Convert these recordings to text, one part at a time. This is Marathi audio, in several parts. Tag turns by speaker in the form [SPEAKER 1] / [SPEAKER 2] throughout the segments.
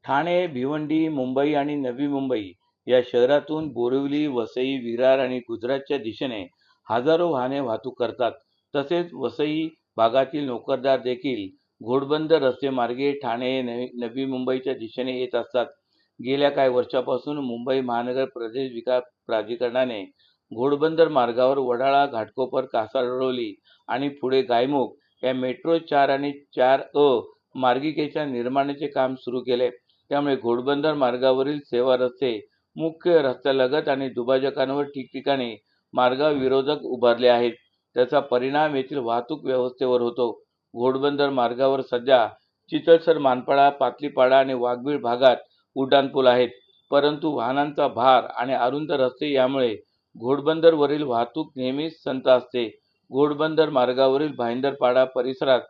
[SPEAKER 1] ठाणे, भिवंडी, मुंबई आणि नवी मुंबई या शहरातून बोरिवली, वसई, विरार आणि गुजरातच्या दिशेने हजारो वाहने वाहतूक करतात. तसेच वसई भागातील नोकरदार देखील घोडबंदर रस्तेमार्गे ठाणे, नवी मुंबईच्या दिशेने येत असतात. गेल्या काही वर्षापासून मुंबई महानगर प्रदेश विकास प्राधिकरणाने घोडबंदर मार्गावर वडाळा, घाटकोपर, कासारवडोली आणि पुढे गायमुख या मेट्रो 4 आणि 4A मार्गिकेच्या निर्माणाचे काम सुरू केले. त्यामुळे घोडबंदर मार्गावरील सेवा रस्ते, मुख्य रस्त्यालगत आणि दुभाजकांवर ठिकठिकाणी मार्गविरोधक उभारले आहेत. त्याचा परिणाम येथील वाहतूक व्यवस्थेवर होतो. घोडबंदर मार्गावर सध्या चितळसर, मानपाडा, पातलीपाडा आणि वाघबीळ भागात उड्डाणपूल आहेत. परंतु वाहनांचा भार आणि अरुंद रस्ते यामुळे घोडबंदरवरील वाहतूक नेहमीच संथ असते. घोडबंदर मार्गावरील भाईंदरपाडा परिसरात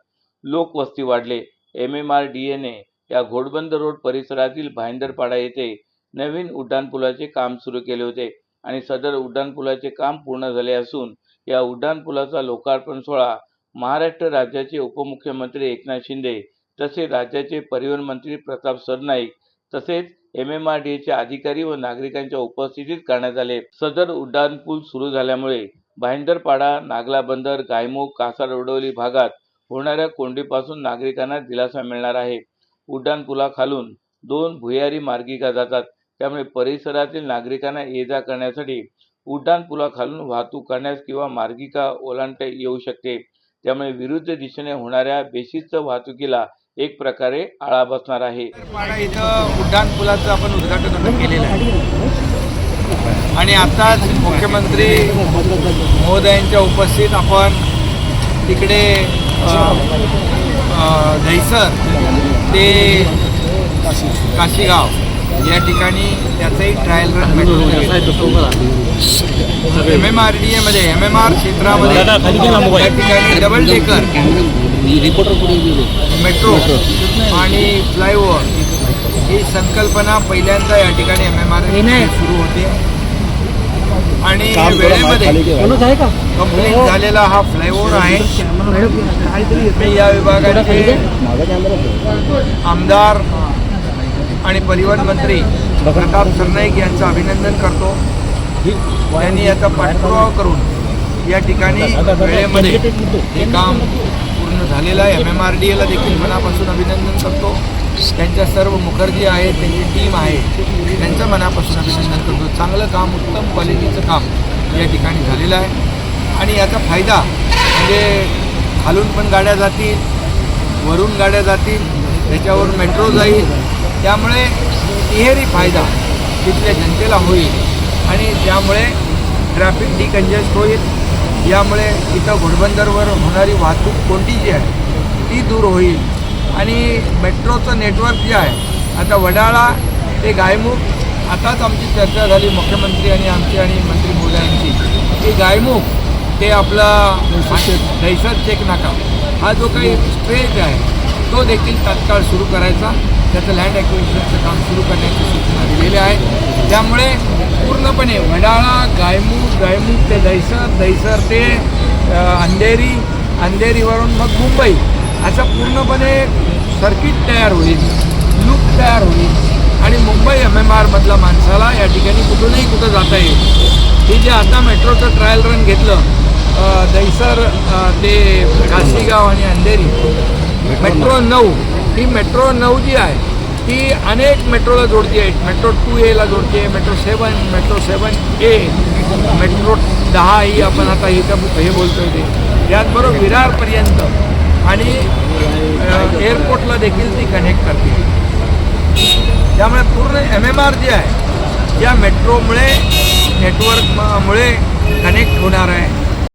[SPEAKER 1] लोकवस्ती वाढले. MMRDA या घोडबंदर रोड परिसरातील भाईंदरपाडा येथे नवीन उड्डाणपुलाचे काम सुरू केले होते आणि सदर उड्डाणपुलाचे काम पूर्ण झाले असून या उड्डाणपुलाचा लोकार्पण सोहळा महाराष्ट्र राज्याचे उपमुख्यमंत्री एकनाथ शिंदे तसेच राज्याचे परिवहन मंत्री प्रताप सरनाईक तसेच MMRDAचे अधिकारी व नागरिकांच्या उपस्थितीत करण्यात आले. सदर उड्डाणपूल सुरू झाल्यामुळे भाईंदरपाडा, नागला बंदर, गायमुख, कासारवडोली भागात होणाऱ्या कोंडीपासून नागरिकांना दिलासा मिळणार आहे. उड्डाणपुलाखालून 2 भुयारी मार्गिका जातात. त्यामुळे परिसरातील नागरिकांना ये-जा करण्यासाठी उड्डाणपुलाखालून वाहतूक करण्यास किंवा मार्गिका ओलांडता येऊ शकते. त्यामुळे विरुद्ध दिशेने होणाऱ्या बेशिस्त वाहतुकीला एक प्रकारे आळा बसणार आहे.
[SPEAKER 2] पाडा इथं उड्डाणपुलाचं आपण उद्घाटन केलेलं आहे आणि आताच मुख्यमंत्री महोदयांच्या उपस्थित आपण तिकडे दहिसर ते काशीगाव या ठिकाणी त्याचंही ट्रायल रन MMRDA MMR क्षेत्रामध्ये या ठिकाणी डबल डेकर मेट्रो आणि फ्लायओव्हर ही संकल्पना पहिल्यांदा या ठिकाणी MMRDA सुरू होते आणि वेळेमध्ये कंप्लीट झालेला हा फ्लायओव्हर आहे. मी या विभागाचे आमदार आणि परिवहन मंत्री प्रताप सरनाईक यांचं अभिनंदन करतो. त्यांनी याचा पाठपुरावा करून या ठिकाणी वेळेमध्ये हे काम पूर्ण झालेलं आहे. MMRDAला देखील मनापासून अभिनंदन करतो. त्यांच्या सर्व मुखर्जी आहेत, त्यांची टीम आहे, त्यांचं मनापासून अभिनंदन करतो. चांगलं काम, उत्तम क्वालिटीचं काम या ठिकाणी झालेलं आहे आणि याचा फायदा म्हणजे खालून पण गाड्या जातील, वरून गाड्या जातील, त्याच्यावर मेट्रो जाईल. त्यामुळे तिहेरी फायदा तिथल्या जनतेला होईल आणि त्यामुळे ट्रॅफिक डिकंजेस्ट होईल. यामुळे इथं घोडबंदरवर होणारी वाहतूक कोणती जी आहे ती दूर होईल आणि मेट्रोचं नेटवर्क जे आहे आता वडाळा ते गायमुख आताच आमची चर्चा झाली मुख्यमंत्री आणि आमची आणि मंत्री महोदयांची की गायमुख ते आपला दहिसर चेक नाका हा जो काही स्ट्रेच आहे तो देखील तात्काळ सुरू करायचा. त्याचं लँड ॲक्विजिशनचं काम सुरू करण्याची सूचना दिलेल्या आहे. त्यामुळे पूर्णपणे वडाळा, गायमुख ते दहिसर ते अंधेरी, अंधेरीवरून मग मुंबई असं पूर्णपणे सर्किट तयार होईल, लूप तयार होईल आणि मुंबई MMRमधला माणसाला या ठिकाणी कुठूनही कुठं जाता येईल. हे जे आता मेट्रोचं ट्रायल रन घेतलं दहिसर ते काशीगाव आणि अंधेरी मेट्रो 9 ही मेट्रो 9 जी आहे ती अनेक मेट्रोला जोडते आहे. मेट्रो 2A ला जोडते, मेट्रो 7A, मेट्रो 10 ही आपण आता हे बोलतोय ते. त्याचबरोबर विरारपर्यंत आणि एअरपोर्टला देखील ती कनेक्ट करते. त्यामुळे पूर्ण MMR जे आहे या मेट्रोमुळे नेटवर्कमुळे कनेक्ट होणार आहे